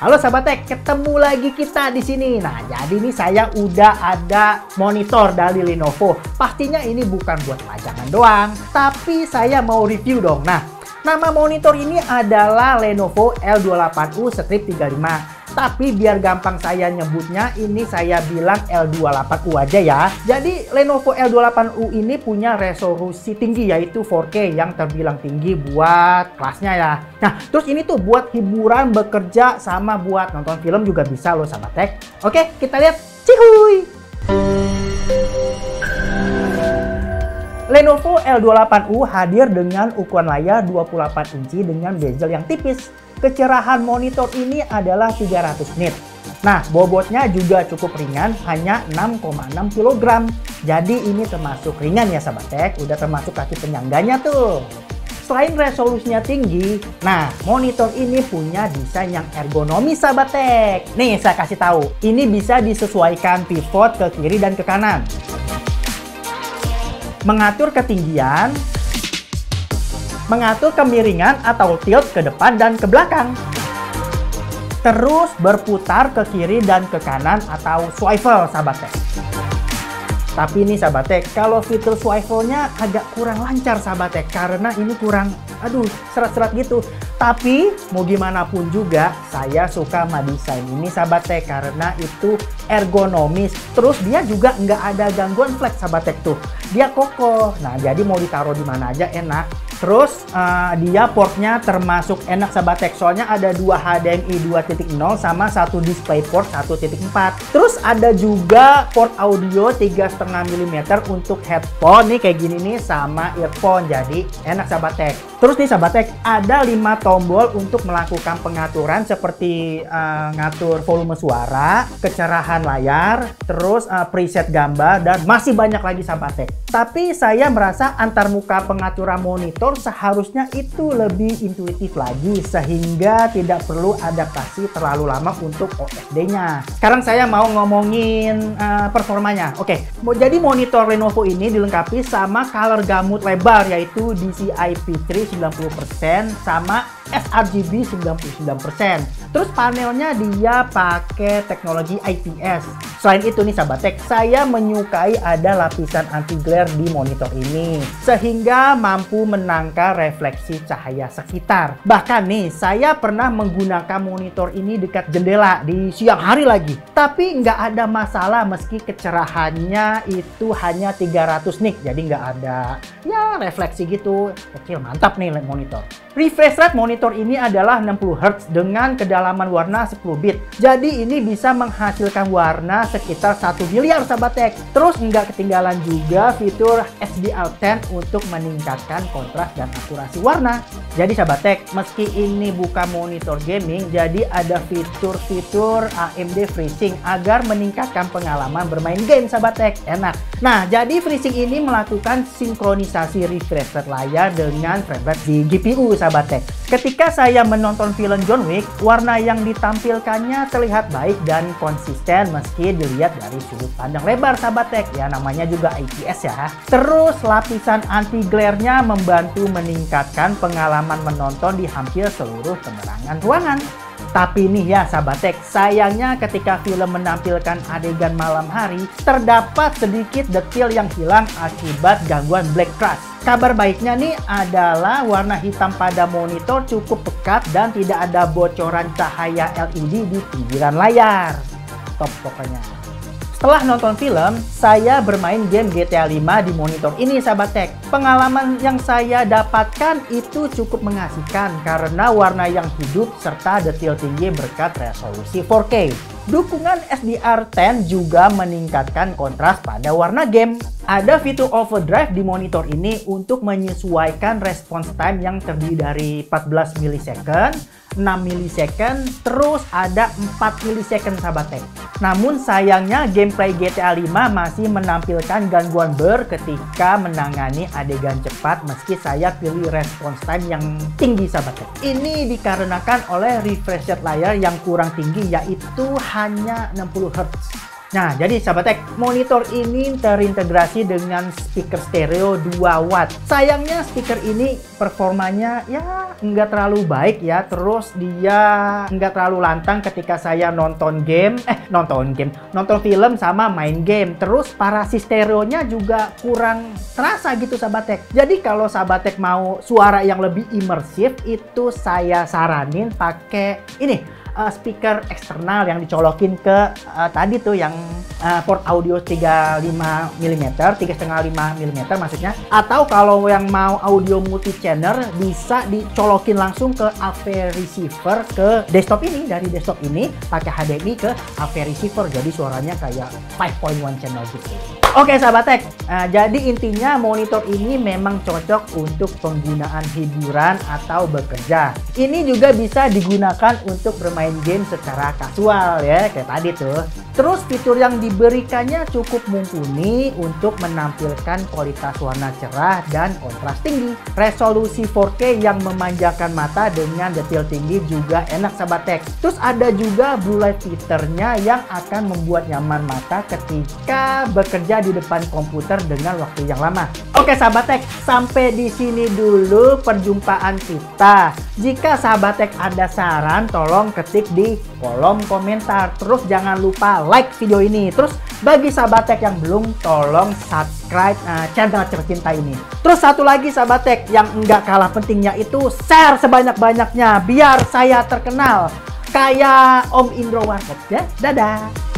Halo sahabat tech, ketemu lagi kita di sini. Nah, jadi ini saya udah ada monitor dari Lenovo. Pastinya ini bukan buat pajangan doang, tapi saya mau review dong. Nah, nama monitor ini adalah Lenovo L28U Strip 35. Tapi biar gampang saya nyebutnya, ini saya bilang L28U aja ya. Jadi Lenovo L28U ini punya resolusi tinggi, yaitu 4K yang terbilang tinggi buat kelasnya ya. Nah, terus ini tuh buat hiburan, bekerja, sama buat nonton film juga bisa loh sahabat tech. Oke, kita lihat. Cihuy! Lenovo L28U hadir dengan ukuran layar 28 inci dengan bezel yang tipis. Kecerahan monitor ini adalah 300 nit. Nah, bobotnya juga cukup ringan, hanya 6,6 kg. Jadi ini termasuk ringan ya sahabat tech, udah termasuk kaki penyangganya tuh. Selain resolusinya tinggi, nah monitor ini punya desain yang ergonomis sahabat tech. Nih saya kasih tahu, ini bisa disesuaikan pivot ke kiri dan ke kanan. Mengatur ketinggian, mengatur kemiringan atau tilt ke depan dan ke belakang. Terus berputar ke kiri dan ke kanan atau swivel sahabat tech. Tapi ini sahabat tech, kalau fitur swivel-nya agak kurang lancar sahabat tech karena ini kurang, seret-seret gitu. Tapi mau gimana pun juga saya suka sama desain ini sahabat tech karena itu ergonomis. Terus dia juga nggak ada gangguan flex sahabat tech tuh. Dia kokoh. Nah, jadi mau ditaruh di mana aja enak. Terus dia portnya termasuk enak sahabat tech, soalnya ada 2 HDMI 2.0 sama 1 DisplayPort 1.4. Terus ada juga port audio 3,5 mm untuk headphone nih kayak gini nih sama earphone. Jadi enak sahabat tech. Terus nih sahabat tech, ada 5 tombol untuk melakukan pengaturan seperti ngatur volume suara, kecerahan layar, terus preset gambar, dan masih banyak lagi sahabat tech. Tapi saya merasa antarmuka pengaturan monitor seharusnya itu lebih intuitif lagi sehingga tidak perlu adaptasi terlalu lama untuk OSD-nya. Sekarang saya mau ngomongin performanya. Oke, jadi monitor Lenovo ini dilengkapi sama color gamut lebar yaitu DCI-P3 90% sama sRGB 99%. Terus panelnya dia pakai teknologi IPS. Selain itu nih sahabat tech, saya menyukai ada lapisan anti glare di monitor ini sehingga mampu menangkal refleksi cahaya sekitar. Bahkan nih, saya pernah menggunakan monitor ini dekat jendela di siang hari lagi. Tapi nggak ada masalah meski kecerahannya itu hanya 300 nit. Jadi nggak ada ya refleksi gitu. Kecil, mantap nih monitor. Refresh rate monitor ini adalah 60 Hz dengan kedalaman warna 10 bit. Jadi ini bisa menghasilkan warna sekitar 1 miliar sahabat tech. Terus nggak ketinggalan juga fitur HDR10 untuk meningkatkan kontras dan akurasi warna. Jadi sahabat tech, meski ini bukan monitor gaming, jadi ada fitur-fitur AMD FreeSync agar meningkatkan pengalaman bermain game sahabat tech. Enak. Nah, jadi FreeSync ini melakukan sinkronisasi refresh rate layar dengan frame rate di GPU sahabat tech. Ketika saya menonton film John Wick, warna yang ditampilkannya terlihat baik dan konsisten meski dilihat dari sudut pandang lebar sahabat tech. Ya namanya juga IPS ya. Terus lapisan anti glare-nya membantu meningkatkan pengalaman menonton di hampir seluruh penerangan ruangan. Tapi nih ya sahabat tech, sayangnya ketika film menampilkan adegan malam hari, terdapat sedikit detail yang hilang akibat gangguan black crash. Kabar baiknya nih adalah warna hitam pada monitor cukup pekat dan tidak ada bocoran cahaya LED di pinggiran layar. Top pokoknya. Setelah nonton film, saya bermain game GTA 5 di monitor ini sahabat tech. Pengalaman yang saya dapatkan itu cukup mengasihkan karena warna yang hidup serta detail tinggi berkat resolusi 4K. Dukungan SDR10 juga meningkatkan kontras pada warna game. Ada fitur overdrive di monitor ini untuk menyesuaikan response time yang terdiri dari 14 millisecond, 6 millisecond, terus ada 4 millisecond sahabat tech. Namun sayangnya gameplay GTA 5 masih menampilkan gangguan blur ketika menangani adegan cepat meski saya pilih response time yang tinggi sahabat tech. Ini dikarenakan oleh refresh rate layar yang kurang tinggi yaitu hanya 60 Hz. Nah, jadi sahabat tech, monitor ini terintegrasi dengan speaker stereo 2 watt. Sayangnya speaker ini performanya ya nggak terlalu baik ya. Terus dia nggak terlalu lantang ketika saya nonton film sama main game. Terus parasi stereonya juga kurang terasa gitu sahabat tech. Jadi kalau sahabat tech mau suara yang lebih imersif, itu saya saranin pakai ini. Speaker eksternal yang dicolokin ke tadi tuh yang port audio 35 mm, 3,5 mm maksudnya. Atau kalau yang mau audio multi channel bisa dicolokin langsung ke AV receiver ke desktop ini. Dari desktop ini pakai HDMI ke AV receiver, jadi suaranya kayak 5.1 channel gitu. Oke sahabat tech, jadi intinya monitor ini memang cocok untuk penggunaan hiburan atau bekerja. Ini juga bisa digunakan untuk bermain game secara kasual ya, kayak tadi tuh. Terus fitur yang diberikannya cukup mumpuni untuk menampilkan kualitas warna cerah dan kontras tinggi. Resolusi 4K yang memanjakan mata dengan detail tinggi juga enak sahabat tech. Terus ada juga blue light filternya yang akan membuat nyaman mata ketika bekerja di depan komputer dengan waktu yang lama. Oke sahabat tech, sampai di sini dulu perjumpaan kita. Jika sahabat tech ada saran, tolong ketik di kolom komentar. Terus jangan lupa like video ini. Terus bagi sahabat tech yang belum, tolong subscribe channel tercinta ini. Terus satu lagi sahabat tech yang enggak kalah pentingnya itu share sebanyak-banyaknya biar saya terkenal kayak Om Indro Warkop ya. Dadah.